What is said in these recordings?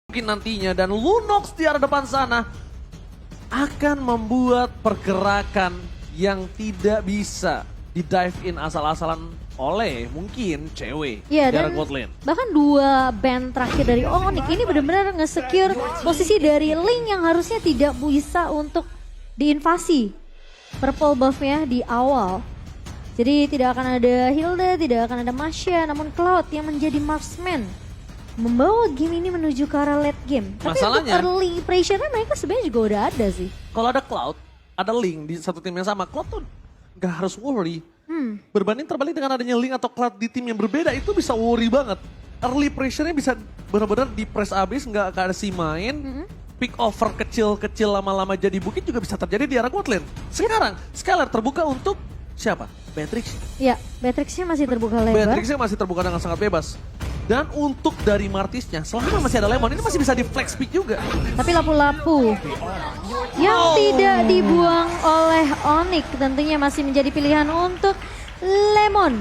mungkin nantinya, dan Lunox di arah depan sana akan membuat pergerakan yang tidak bisa di dive in asal-asalan oleh mungkin cewek Iya, di arah dan gold lane. bahkan dua band terakhir dari Onyx ini benar-benar nge-secure posisi dari Link yang harusnya tidak bisa untuk diinvasi purple buffnya di awal. Jadi tidak akan ada Hilda, tidak akan ada Masya, namun Cloud yang menjadi marksman membawa game ini menuju ke arah late game. Tapi Masalahnya, untuk early pressure-nya mereka sebenarnya juga udah ada sih. kalau ada Cloud, ada Link di satu tim yang sama, Cloud tuh gak harus worry. Berbanding terbalik dengan adanya Link atau Cloud di tim yang berbeda, itu bisa worry banget. Early pressure-nya bisa benar-benar di press abis, gak kasih main. Pick over kecil-kecil lama-lama jadi bukit juga bisa terjadi di arah gold lane. Sekarang, Skylar terbuka untuk siapa? Beatrix. Ya, Beatrix-nya masih terbuka lebar. Beatrix-nya masih terbuka dengan sangat bebas. Dan untuk dari Martisnya, selama masih ada Lemon, ini masih bisa di flex pick juga. Tapi lapu-lapu yang tidak dibuang oleh Onyx tentunya masih menjadi pilihan untuk Lemon.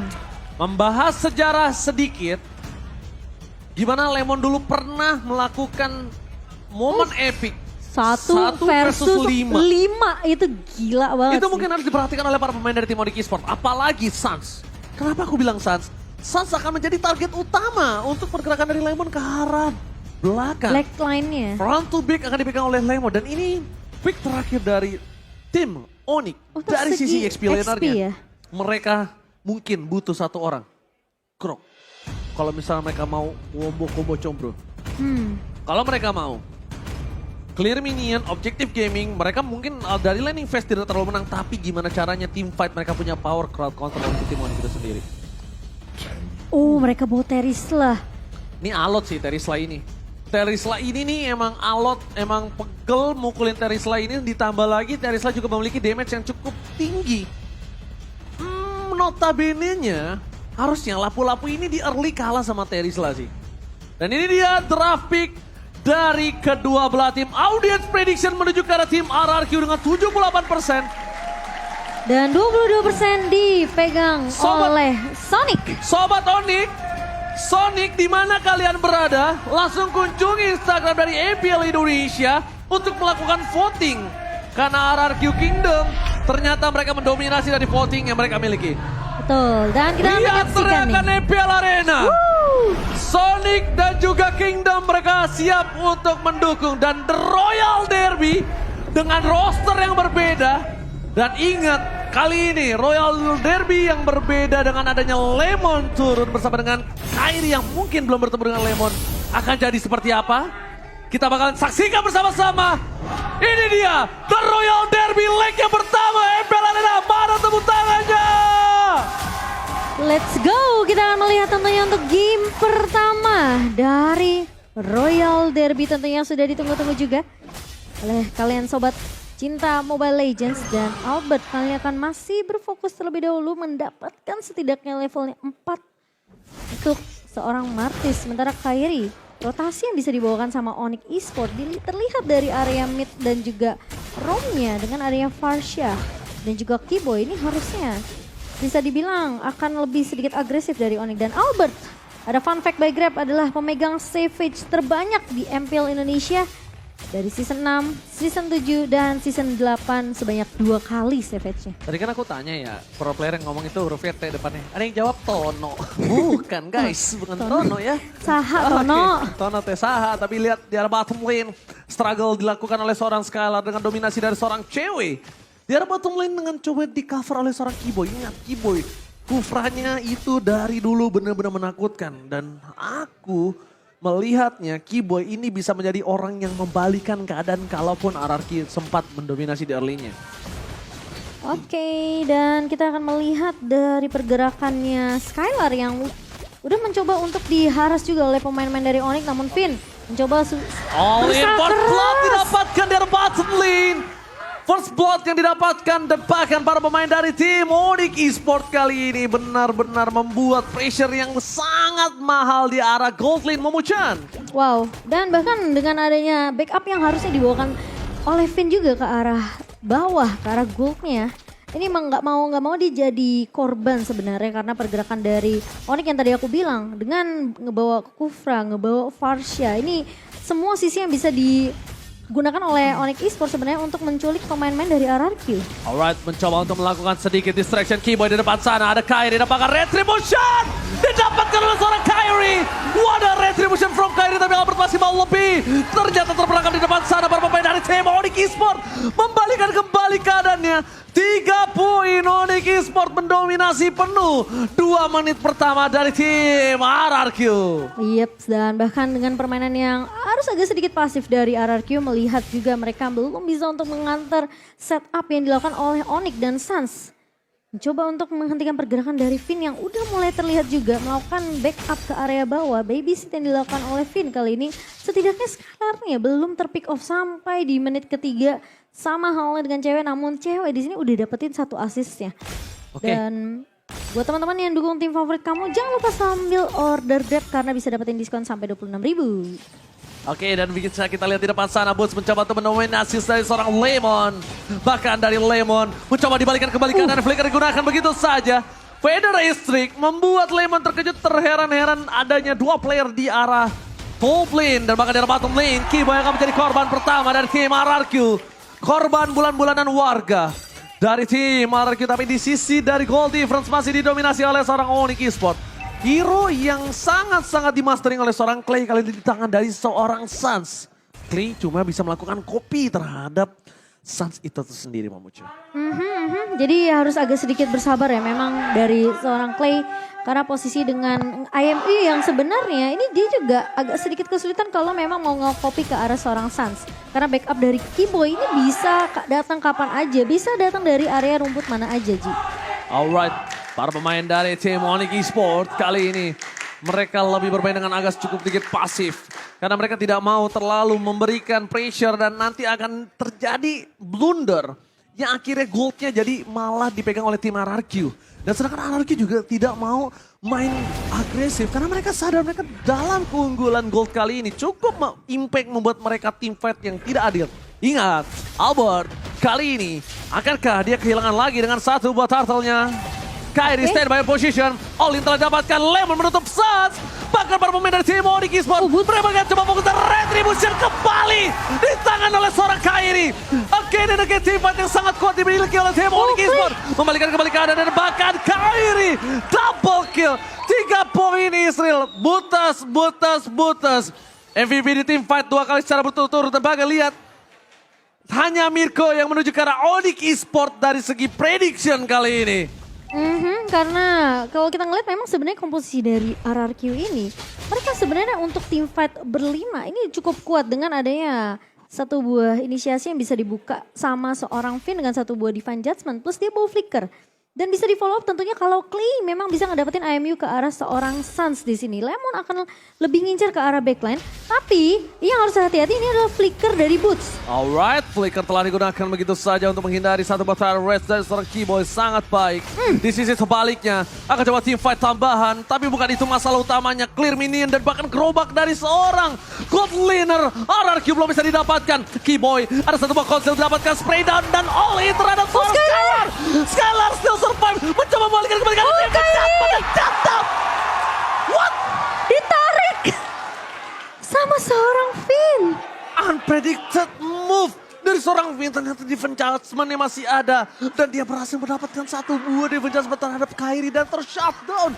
Membahas sejarah sedikit, gimana Lemon dulu pernah melakukan momen epic. Satu versus lima itu gila banget Itu sih. mungkin harus diperhatikan oleh para pemain dari tim Onyx Esports. Apalagi Suns. Kenapa aku bilang Suns? Suns akan menjadi target utama untuk pergerakan dari Lemon ke arah belakang. Black line-nya. Front to back akan dipegang oleh Lemon. Dan ini pick terakhir dari tim Onyx. Untuk Dari sisi segi XP lanernya. ya? Mereka mungkin butuh satu orang. Krok. Kalau misalnya mereka mau combo combro. Kalau mereka mau clear minion, objective gaming, mereka mungkin dari laning phase tidak terlalu menang. Tapi gimana caranya tim fight mereka punya power crowd counter untuk tim Onyx itu sendiri. Oh, mereka bawa Terisla. Ini alot sih Terisla ini. Terisla ini nih emang alot, emang pegel mukulin Terisla ini. Ditambah lagi Terisla juga memiliki damage yang cukup tinggi. Notabene-nya harusnya lapu-lapu ini di early kalah sama Terisla sih. Dan ini dia draft pick dari kedua belah tim. Audience prediction menuju ke arah tim RRQ dengan 78%. Dan 22% dipegang oleh Sonic. Sobat Onyx, Sonic di mana kalian berada? Langsung kunjungi Instagram dari APL Indonesia untuk melakukan voting. Karena RRQ Kingdom ternyata mereka mendominasi dari voting yang mereka miliki. Betul, dan kita akan Lihat menyaksikan teriakan nih. APL Arena. Sonic dan juga Kingdom mereka siap untuk mendukung. Dan The Royal Derby dengan roster yang berbeda. Dan ingat, kali ini Royal Derby yang berbeda dengan adanya Lemon turun bersama dengan Kairi yang mungkin belum bertemu dengan Lemon. Akan jadi seperti apa? Kita bakalan saksikan bersama-sama. Ini dia, The Royal Derby leg yang pertama APL Arena. Mana tepuk tangannya? Let's go, kita akan melihat tentunya untuk game pertama dari Royal Derby tentunya sudah ditunggu-tunggu juga oleh kalian sobat cinta Mobile Legends. Dan Albert kalian akan masih berfokus terlebih dahulu mendapatkan setidaknya levelnya 4 untuk seorang Martis. Sementara Kairi, rotasi yang bisa dibawakan sama Onyx Esports terlihat dari area mid dan juga roamnya dengan area Farsha dan juga Keyboy ini harusnya bisa dibilang akan lebih sedikit agresif dari Onyx. Dan Albert, ada fun fact by Grab, adalah pemegang savage terbanyak di MPL Indonesia dari season 6, season 7, dan season 8 sebanyak 2 kali savage-nya. Tadi kan aku tanya ya, pro player yang ngomong itu hurufnya T depannya. Ada yang jawab Tono. Bukan guys, bukan Tono ya. Saha Tono. Oke, Tono T Saha, tapi lihat di arah bottom lane. Struggle dilakukan oleh seorang Skylar dengan dominasi dari seorang cewek. Di arah bottom lane dengan coba di cover oleh seorang Keyboy. Ingat Keyboy, kufranya itu dari dulu benar-benar menakutkan. Dan aku melihatnya Keyboy ini bisa menjadi orang yang membalikan keadaan kalaupun RRQ sempat mendominasi di early-nya. Oke, dan kita akan melihat dari pergerakannya Skylar yang udah mencoba untuk diharas juga oleh pemain-pemain dari Onyx. Namun Finn mencoba All in berusaha for keras. blood didapatkan dari bottom lane. First blood yang didapatkan dan bahkan para pemain dari tim Onyx Esports kali ini benar-benar membuat pressure yang sangat mahal di arah gold lane Momo-chan. Wow, dan bahkan dengan adanya backup yang harusnya dibawakan oleh Finn juga ke arah bawah, ke arah goldnya. Ini emang nggak mau dia jadi korban sebenarnya karena pergerakan dari Onyx yang tadi aku bilang dengan ngebawa Kufra, ngebawa Farsha. Ini semua sisi yang bisa digunakan oleh Onyx Esports sebenarnya untuk menculik pemain-pemain dari RRQ. Alright, mencoba untuk melakukan sedikit distraction. Keyboy di depan sana, ada Kairi, dapatkan Retribution! Didapatkan oleh seorang Kairi! Wadah Retribution from Kairi, tapi Albert masih mau lebih. Ternyata terperangkap di depan sana, para pemain dari tim Onyx Esports membalikan kembali keadaannya. 3 poin, Onyx Esports mendominasi penuh 2 menit pertama dari tim RRQ. Yep, dan bahkan dengan permainan yang harus agak sedikit pasif dari RRQ, melihat juga mereka belum bisa untuk mengantar setup yang dilakukan oleh Onyx dan Suns. Mencoba untuk menghentikan pergerakan dari Finn yang udah mulai terlihat juga melakukan backup ke area bawah. Babysit yang dilakukan oleh Finn kali ini setidaknya Skylarnya belum terpick off sampai di menit ketiga. Sama halnya dengan cewek, namun cewek di sini udah dapetin 1 asisnya. Oke. Dan buat teman-teman yang dukung tim favorit kamu, jangan lupa sambil order Grab karena bisa dapetin diskon sampai 26.000. Oke, dan bisa kita lihat di depan sana, Boots mencoba untuk mendominasi dari seorang Lemon. Bahkan dari Lemon mencoba dibalikan kembali kanan, Flicker digunakan begitu saja. Fader Streak membuat Lemon terkejut, terheran-heran adanya 2 player di arah top lane. Dan bahkan dari bottom lane, Keyboy akan menjadi korban pertama dari tim RRQ. Korban bulan-bulanan warga dari tim RRQ, tapi di sisi dari goal difference masih didominasi oleh seorang Onyx Esports. Hero yang sangat-sangat dimastering oleh seorang Clay kali ini di tangan dari seorang Suns. Clay cuma bisa melakukan copy terhadap Suns itu sendiri, Mamucu. Jadi harus agak sedikit bersabar ya memang dari seorang Clay. Karena posisi dengan IME yang sebenarnya ini dia juga agak sedikit kesulitan kalau memang mau nge-copy ke arah seorang Suns. Karena backup dari Keyboy ini bisa datang kapan aja, bisa datang dari area rumput mana aja, Ji. Alright, para pemain dari tim Onyx Esports kali ini mereka lebih bermain dengan agak cukup sedikit pasif. Karena mereka tidak mau terlalu memberikan pressure dan nanti akan terjadi blunder. Yang akhirnya goldnya jadi malah dipegang oleh tim RRQ. Dan sedangkan RRQ juga tidak mau main agresif. Karena mereka sadar mereka dalam keunggulan gold kali ini cukup impact membuat mereka team fight yang tidak adil. Ingat, Albert kali ini akankah dia kehilangan lagi dengan 1 buat turtle-nya? Kairi standby position, Olin telah dapatkan, Lemon menutup Suns. Bahkan para pemain dari tim Onyx Esports mereka coba fokus Retribution kembali di tangan oleh seorang Kairi. Again and again, tim fight yang sangat kuat dimiliki oleh tim Onyx Esports. Membalikan kembali keadaan dan bahkan Kairi double kill. 3 poin Israel, butas. MVP di tim fight 2 kali secara berturut-turut. Dan bahkan lihat, hanya Mirko yang menuju ke arah Onyx Esports dari segi prediction kali ini. Karena kalau kita ngeliat memang sebenarnya komposisi dari RRQ ini, mereka sebenarnya untuk tim fight berlima ini cukup kuat dengan adanya 1 buah inisiasi yang bisa dibuka sama seorang Finn dengan 1 buah Divine Judgment plus dia bawa Flicker. Dan bisa di follow up tentunya kalau Clay memang bisa ngedapetin IMU ke arah seorang Suns di sini. Lemon akan lebih ngincar ke arah backline. Tapi yang harus hati-hati ini adalah Flicker dari Boots. Alright, Flicker telah digunakan begitu saja untuk menghindari 1 battle rest dari seorang Keyboy sangat baik. Di sisi sebaliknya akan coba team fight tambahan. Tapi bukan itu masalah utamanya. Clear minion dan bahkan gerobak dari seorang gold laner. RRQ belum bisa didapatkan. Keyboy ada 1 buah konsel didapatkan, spray down dan all in terhadap seorang Skylar. Skylar still survive, mencoba membalikan kembali jatuh. What? Ditarik sama seorang Finn. Unpredicted move dari seorang Finn. Ternyata defense judgment-nya masih ada. Dan dia berhasil mendapatkan 1 buah defense judgment terhadap Kairi dan ter-shutdown.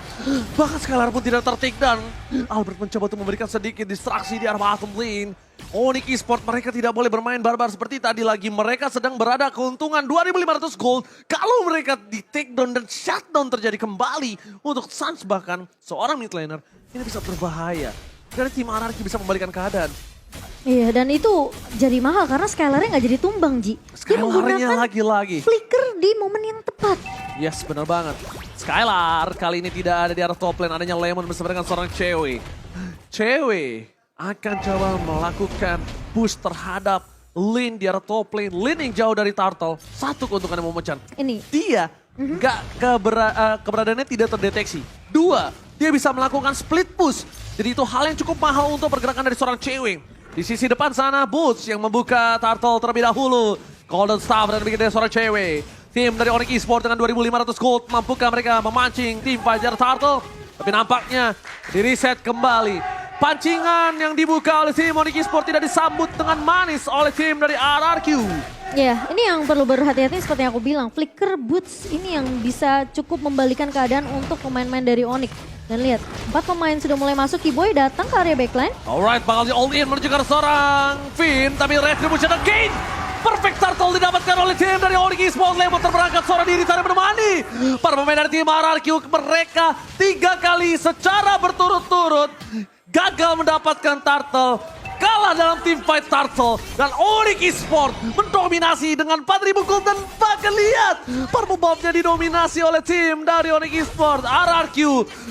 Bahkan Skylar pun tidak ter-take down. Albert mencoba untuk memberikan sedikit distraksi di arah bottom lane. Onyx Esports mereka tidak boleh bermain barbar seperti tadi lagi. Mereka sedang berada keuntungan 2.500 gold. Kalau mereka di take down dan shutdown terjadi kembali untuk Suns bahkan seorang mid laner ini bisa berbahaya. Dari tim RRQ bisa membalikan keadaan. Iya dan itu jadi mahal karena Skylarnya nggak jadi tumbang Ji. Dia Skylarnya menggunakan lagi-lagi. Flicker di momen yang tepat. Yes, benar banget. Skylar kali ini tidak ada di arah top lane. Adanya Lemon bersama dengan seorang cewek. Cewek akan coba melakukan push terhadap Lin di arah top lane. Lin yang jauh dari Turtle. 1 keuntungan yang memecah. Ini. Dia keberadaannya tidak terdeteksi. 2, dia bisa melakukan split push. Jadi itu hal yang cukup mahal untuk pergerakan dari seorang cewek. Di sisi depan sana Boots yang membuka Turtle terlebih dahulu. Golden Staff dan bikin dari seorang cewek. Tim dari Onyx Esports dengan 2.500 gold. Mampukah mereka memancing tim Fajar Turtle? Tapi nampaknya di reset kembali. Pancingan yang dibuka oleh tim Onyx Esports tidak disambut dengan manis oleh tim dari RRQ. Ya, ini yang perlu berhati-hati seperti yang aku bilang. Flicker Boots ini yang bisa cukup membalikan keadaan untuk pemain-pemain dari Onyx. Dan lihat, 4 pemain sudah mulai masuk. Keyboy datang ke area backline. Alright, bakal di all in menuju ke seorang Finn. Tapi retribution again. Perfect turtle didapatkan oleh tim dari Onyx Esports. Lemon terberangkat seorang diri sana menemani. Para pemain dari tim RRQ mereka 3 kali secara berturut-turut gagal mendapatkan turtle. Kalah dalam tim fight turtle. Dan Onyx Esports mendominasi dengan 4.000 gold. Dan bahkan lihat perbobobnya didominasi oleh tim dari Onyx Esports. RRQ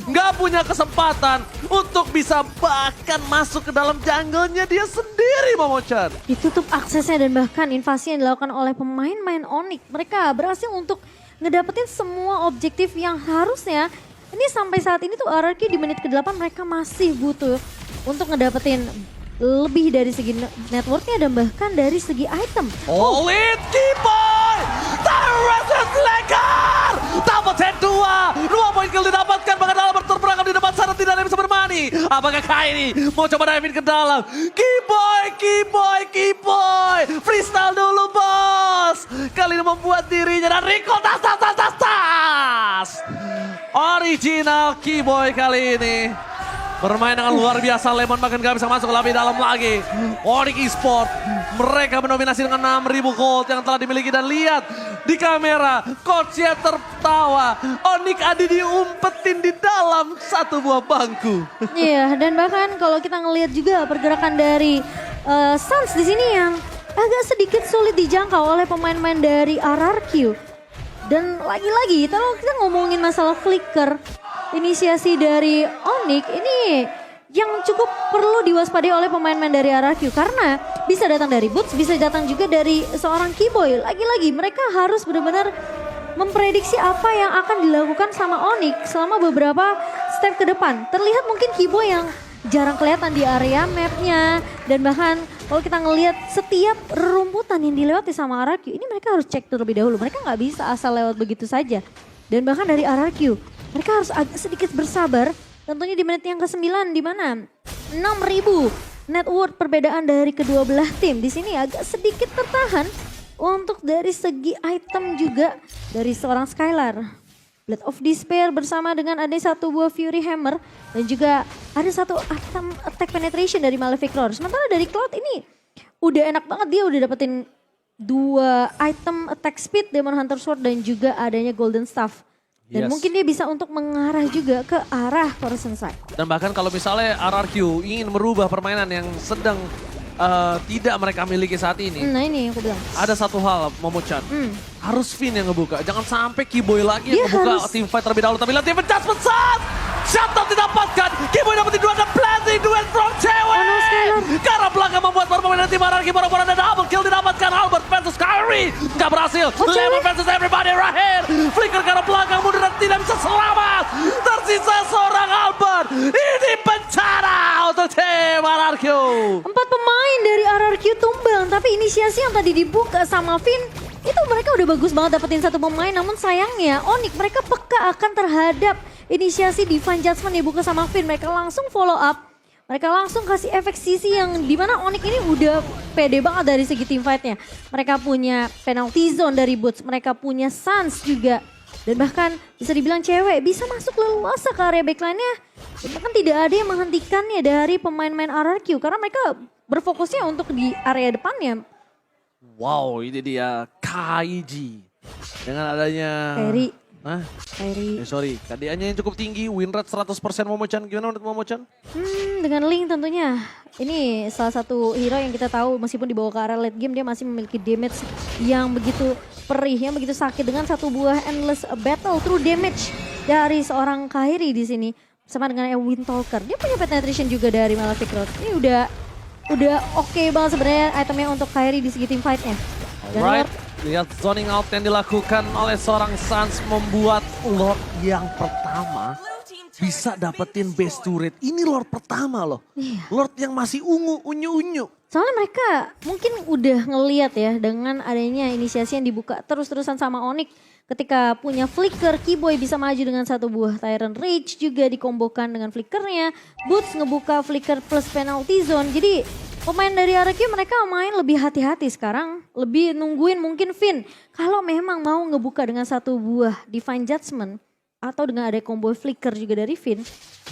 nggak punya kesempatan untuk bisa bahkan masuk ke dalam jungle-nya dia sendiri, Momochan. Ditutup aksesnya dan bahkan invasi yang dilakukan oleh pemain-pemain Onyx. Mereka berhasil untuk ngedapetin semua objektif yang harusnya. Ini sampai saat ini tuh RRQ di menit ke-8 mereka masih butuh untuk ngedapetin lebih dari segi networknya dan bahkan dari segi item. All in Keyboy! Terus legar! Dapat head 2! 2 poin kill didapatkan, bahkan Albert terperangkap di depan sana tidak ada yang bisa bermani. Apakah Kairi mau coba diving ke dalam? Keyboy! Freestyle dulu bos! Kali ini membuat dirinya dan recall tas! Original Keyboy kali ini. Bermain dengan luar biasa, Lemon bahkan gak bisa masuk lebih dalam lagi. Onyx Esports, mereka mendominasi dengan 6.000 gold yang telah dimiliki. Dan lihat di kamera, coachnya tertawa. Onyx ada diumpetin di dalam satu buah bangku. Iya, dan bahkan kalau kita ngelihat juga pergerakan dari Suns di sini yang agak sedikit sulit dijangkau oleh pemain-pemain dari RRQ. Dan lagi-lagi, kalau kita ngomongin masalah flicker, inisiasi dari Onyx ini yang cukup perlu diwaspadai oleh pemain-pemain dari RRQ karena bisa datang dari Boots, bisa datang juga dari seorang Keyboy. Lagi-lagi mereka harus benar-benar memprediksi apa yang akan dilakukan sama Onyx selama beberapa step ke depan. Terlihat mungkin Keyboy yang jarang kelihatan di area mapnya dan bahkan kalau kita ngelihat setiap rerumputan yang dilewati sama RRQ ini mereka harus cek terlebih dahulu. Mereka nggak bisa asal lewat begitu saja. Dan bahkan dari RRQ mereka harus agak sedikit bersabar tentunya di menit yang ke-9 di mana 6.000 net worth perbedaan dari kedua belah tim. Di sini agak sedikit tertahan untuk dari segi item juga dari seorang Skylar. Blade of Despair bersama dengan ada satu buah Fury Hammer dan juga ada satu item attack penetration dari Malefic Roar. Sementara dari Cloud ini udah enak banget, dia udah dapetin 2 item attack speed, Demon Hunter Sword dan juga adanya Golden Staff. Dan mungkin dia bisa untuk mengarah juga ke arah Coruscant Side. Dan bahkan kalau misalnya RRQ ingin merubah permainan yang sedang tidak mereka miliki saat ini. Nah ini yang aku bilang. Ada satu hal, Momochan. Harus Finn yang ngebuka. Jangan sampai Keyboy lagi yang ngebuka team fight terlebih dahulu. Tapi lihat tim adjustment saat. Shutdown didapatkan. Keyboy dapat 2 ada planting duel from cewek. Ke arah belakang membuat para pemain tim RRQ boro-boro ada double kill didapatkan. Albert versus Kyrie. Gak berhasil. Lemon versus everybody right here. Flicker ke arah belakang mundur dan tidak bisa selamat. Tersisa seorang Albert. Ini bencana untuk tim RRQ. 4 pemain dari RRQ tumbang, tapi inisiasi yang tadi dibuka sama Finn, itu mereka udah bagus banget dapetin satu pemain. Namun sayangnya Onyx mereka peka akan terhadap inisiasi Divine Judgment dibuka sama Finn. Mereka langsung follow up, mereka langsung kasih efek sisi yang dimana Onyx ini udah pede banget dari segi team fightnya. Mereka punya penalty zone dari Boots, mereka punya Suns juga. Dan bahkan bisa dibilang cewek bisa masuk leluasa ke area backline-nya. Dan bahkan tidak ada yang menghentikannya dari pemain-pemain RRQ karena mereka berfokusnya untuk di area depannya. Wow, ini dia Kaiji. Dengan adanya... Kairi. Hah? Kairi. Sorry, KDA-nya yang cukup tinggi, win rate 100% Momochan. Gimana menurut Momochan? Dengan Link tentunya. Ini salah satu hero yang kita tahu meskipun dibawa ke area late game dia masih memiliki damage yang begitu perih, yang begitu sakit dengan satu buah endless battle through damage dari seorang Kairi di sini. Sama dengan Windtalker. Dia punya penetration juga dari Malefic Road. Ini udah oke banget sebenarnya itemnya untuk Kairi di segi team fight-nya. Alright, lihat zoning out yang dilakukan oleh seorang Suns membuat Lord yang pertama bisa dapetin best turret. Ini Lord pertama loh. Iya. Lord yang masih unyu-unyu. Soalnya mereka mungkin udah ngeliat ya dengan adanya inisiasi yang dibuka terus-terusan sama Onyx. ketika punya flicker, Keyboy bisa maju dengan satu buah Tyrant Rage juga dikombokan dengan flickernya. Boots ngebuka flicker plus penalty zone. Jadi pemain dari RRQ mereka main lebih hati-hati sekarang. Lebih nungguin mungkin Finn. Kalau memang mau ngebuka dengan satu buah Divine Judgment. Atau dengan ada combo flicker juga dari Finn.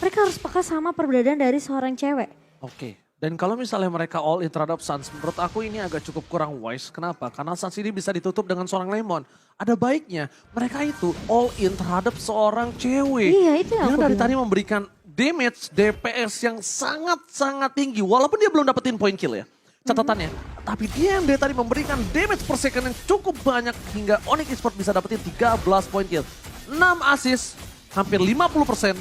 Mereka harus peka sama perbedaan dari seorang cewek. Oke. Dan kalau misalnya mereka all in terhadap Suns, menurut aku ini agak cukup kurang wise. Kenapa? Karena Suns ini bisa ditutup dengan seorang Lemon. Ada baiknya mereka itu all in terhadap seorang cewek. Iya, itu yang Yang aku dari bilang. tadi memberikan damage DPS yang sangat-sangat tinggi. Walaupun dia belum dapetin point kill ya, catatannya. Tapi dia yang dari tadi memberikan damage per second yang cukup banyak hingga Onyx Esports bisa dapetin 13 point kill. 6 assist, hampir 50%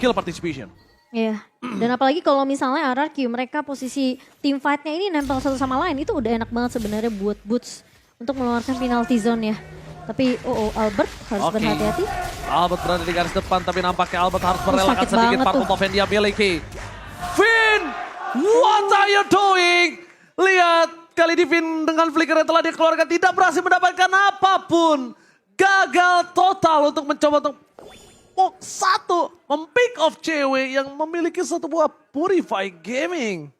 kill participation. Iya, dan apalagi kalau misalnya RRQ mereka posisi team fight-nya ini nempel satu sama lain, itu udah enak banget sebenarnya buat Boots untuk mengeluarkan penalty zone ya. Tapi Albert harus Oke. berhati-hati. Albert berada di garis depan tapi nampaknya Albert harus merelakan sakit sedikit banget parkour tuh. move yang dia miliki. Finn, what are you doing? Lihat, kali ini Finn dengan flicker yang telah dikeluarkan tidak berhasil mendapatkan apapun. Gagal total untuk mencoba untuk mempick off cewek yang memiliki satu buah Purify Gaming.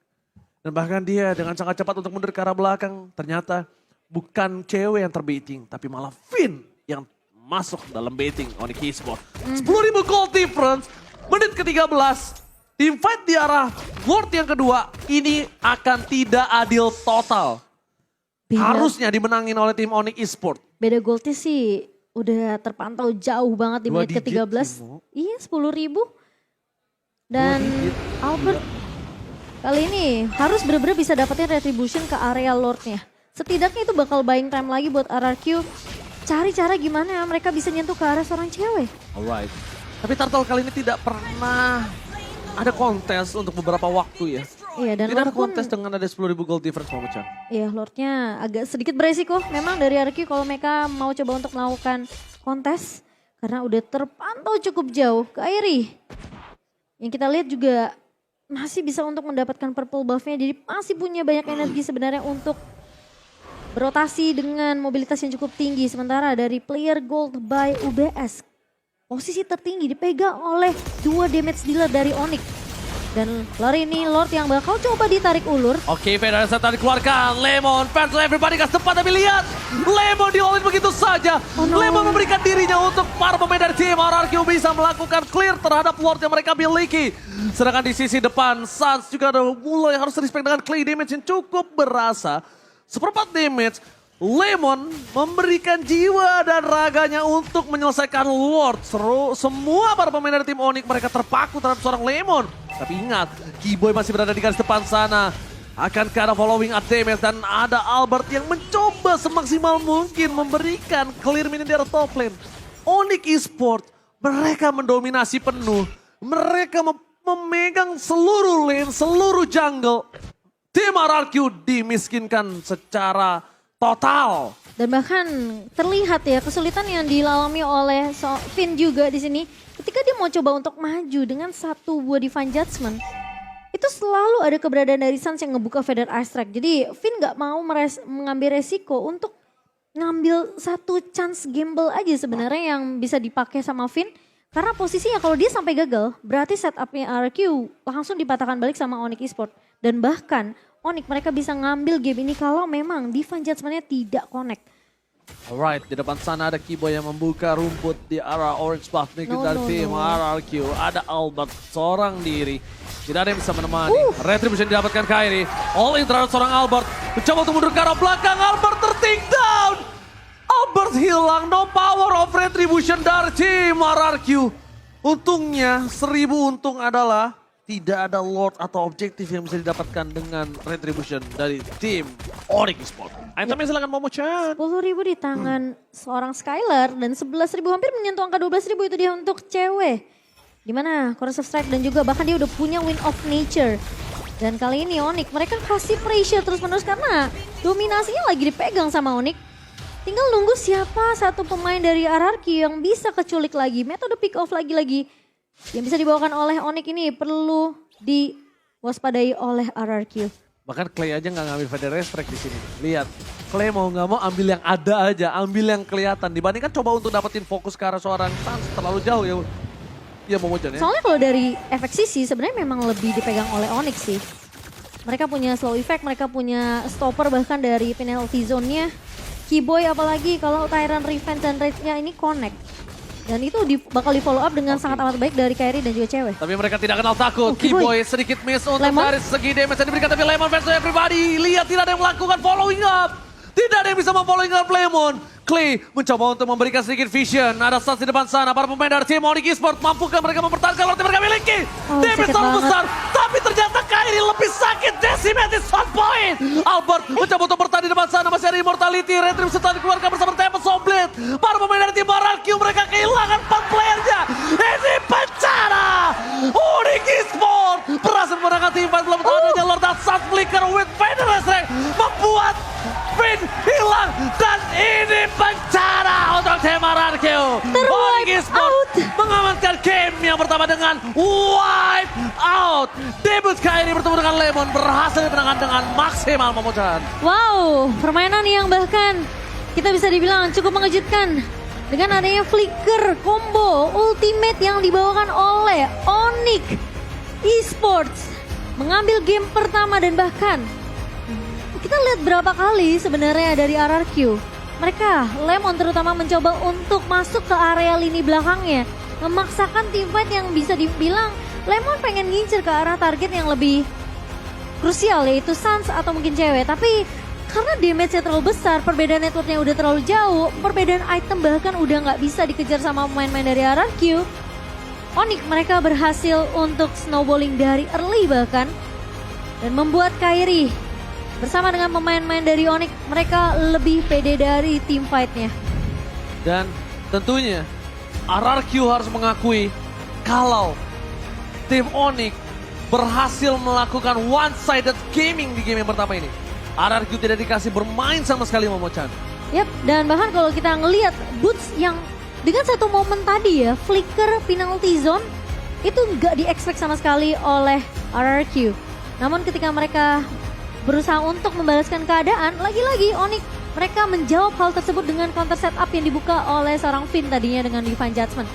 Dan bahkan dia dengan sangat cepat untuk mundur ke arah belakang. Ternyata bukan cewek yang terbaiting, tapi malah Finn yang masuk dalam baiting Onyx Esports. 10.000 gold difference, menit ke-13. Team fight di arah World yang kedua, ini akan tidak adil total. Harusnya dimenangin oleh tim Onyx Esports. Beda goldnya sih udah terpantau jauh banget di Dua menit digit ke-13. sih, Mo. Iya 10.000. Dan digit. Albert kali ini harus bener-bener bisa dapetin retribution ke area Lordnya. Setidaknya itu bakal buying time lagi buat RRQ. Cari cara gimana mereka bisa nyentuh ke arah seorang cewek. Alright. Tapi Turtle kali ini tidak pernah ada kontes untuk beberapa waktu ya. Iya dan Tidak ada Lord pun, kontes dengan ada 10.000 gold difference Momo-chan. iya Lordnya agak sedikit beresiko memang dari RRQ kalau mereka mau coba untuk melakukan kontes. Karena udah terpantau cukup jauh ke Airi. Yang kita lihat juga masih bisa untuk mendapatkan purple buff-nya. Jadi masih punya banyak energi sebenarnya untuk berotasi dengan mobilitas yang cukup tinggi. Sementara dari player gold by UBS, posisi tertinggi dipegang oleh dua damage dealer dari Onyx. Dan lari ini Lord yang bakal coba ditarik ulur. Oke, Federer setelah dikeluarkan. Lemon, fans everybody kasih tempat tapi lihat. Lemon di-all-in begitu saja. Oh no. Lemon memberikan dirinya untuk para pemain dari tim RRQ bisa melakukan clear terhadap Lord yang mereka miliki. Sedangkan di sisi depan, Suns juga udah mulai harus respect dengan clay damage yang cukup berasa. Seperempat damage, Lemon memberikan jiwa dan raganya untuk menyelesaikan Lord. Semua para pemain dari tim Onyx mereka terpaku terhadap seorang Lemon. Tapi ingat, Keyboy masih berada di garis depan sana. Akankah ada following up damage dan ada Albert yang mencoba semaksimal mungkin memberikan clear minion di arah top lane. Onyx Esports, mereka mendominasi penuh. Mereka memegang seluruh lane, seluruh jungle. Tim RRQ dimiskinkan secara total. Dan bahkan terlihat ya kesulitan yang dilalami oleh Finn juga di sini. Ketika dia mau coba untuk maju dengan satu buah Divine Judgment. Itu selalu ada keberadaan dari Suns yang ngebuka Feather Ice Strike. Jadi Finn gak mau mengambil resiko untuk ngambil satu chance gamble aja sebenarnya yang bisa dipakai sama Finn. Karena posisinya kalau dia sampai gagal berarti setupnya RRQ langsung dipatahkan balik sama Onyx Esports. Dan bahkan Onyx mereka bisa ngambil game ini kalau memang Divine Judgment-nya tidak connect. Alright, di depan sana ada Keyboy yang membuka rumput di arah orange buff dari tim RRQ. Ada Albert seorang diri. Tidak ada yang bisa menemani. Retribution didapatkan Kairi. All in terhadap seorang Albert. Mencoba untuk mundur ke arah belakang. Albert ter-take down. Albert hilang. No power of retribution dari tim RRQ. Untungnya 1000 untung adalah tidak ada Lord atau objektif yang bisa didapatkan dengan retribution dari tim Onyx Esports. Itemnya silakan Momo-chan. 10.000 di tangan seorang Skylar dan 11.000 hampir menyentuh angka 12.000 itu dia untuk cewek. Dimana Corrosive Strike dan juga bahkan dia udah punya Wind of Nature. Dan kali ini Onyx mereka kasih pressure terus menerus karena dominasinya lagi dipegang sama Onyx. Tinggal nunggu siapa satu pemain dari RRQ yang bisa keculik lagi. Metode pick off lagi-lagi yang bisa dibawakan oleh Onyx ini perlu diwaspadai oleh RRQ. Bahkan Clay aja nggak ngambil Federer Strike di sini. Lihat, Clay mau nggak mau ambil yang ada aja, ambil yang kelihatan. Dibandingkan coba untuk dapetin fokus ke arah seorang Sans terlalu jauh ya. Iya Momocan ya. Soalnya kalau dari efek sisi sebenarnya memang lebih dipegang oleh Onyx sih. Mereka punya slow effect, mereka punya stopper bahkan dari penalty zone-nya. Keyboy apalagi kalau Tyrant Revenge dan Rage-nya ini connect. Dan itu bakal di follow up dengan sangat amat baik dari Kairi dan juga cewek. Tapi mereka tidak kenal takut. Keyboy. Keyboy sedikit miss untuk Lemon. dari segi damage yang diberikan. Tapi Lemon versus everybody. Lihat tidak ada yang melakukan following up. Tidak ada yang bisa memfollowing up Lemon. Clay mencoba untuk memberikan sedikit vision. Ada Sans di depan sana. Para pemain dari tim Onyx Esports. Mampukah mereka mempertahankan waktu mereka miliki? Damage sakit terlalu banget. besar. Tapi ternyata Kairi lebih sakit. Decimated shot point. Albert mencoba untuk bertahan di depan sana. Masih ada Immortality. Retribution setelah dikeluarkan bersama Tempest Somblit. Para pemain dari tim Barakyu. Mereka kehilangan 4 playernya. Ini bencana. Onyx Esports berhasil menangkan tim fight. Belum tahu adanya Lord dan Sans Flicker with Federer Strike. Membuat Finn hilang. Dan ini bencana untuk tim Barakyu. Onyx Esports mengamankan game yang pertama dengan wipe out. Debut Kairi bertemu dengan Lemon berhasil dimenangkan dengan maksimal Momocan. Wow, permainan yang bahkan kita bisa dibilang cukup mengejutkan. Dengan adanya flicker combo ultimate yang dibawakan oleh Onyx Esports. Mengambil game pertama dan bahkan kita lihat berapa kali sebenarnya dari RRQ. Mereka, Lemon terutama mencoba untuk masuk ke area lini belakangnya. Memaksakan teamfight yang bisa dibilang Lemon pengen ngincer ke arah target yang lebih krusial yaitu Sans atau mungkin cewek. Tapi karena damage-nya terlalu besar, perbedaan networknya udah terlalu jauh, perbedaan item bahkan udah nggak bisa dikejar sama pemain-pemain dari RRQ. Onyx mereka berhasil untuk snowballing dari early bahkan. Dan membuat Kairi bersama dengan pemain-pemain dari Onyx mereka lebih pede dari team fight-nya. Dan tentunya RRQ harus mengakui kalau tim Onyx berhasil melakukan one-sided gaming di game yang pertama ini. RRQ tidak dikasih bermain sama sekali Momo-chan. Yap, dan bahkan kalau kita ngelihat Boots yang dengan satu momen tadi ya, flicker penalty zone itu nggak di-expect sama sekali oleh RRQ. Namun ketika mereka berusaha untuk membalaskan keadaan, lagi-lagi Onyx mereka menjawab hal tersebut dengan counter setup yang dibuka oleh seorang Finn tadinya dengan Divine Judgment.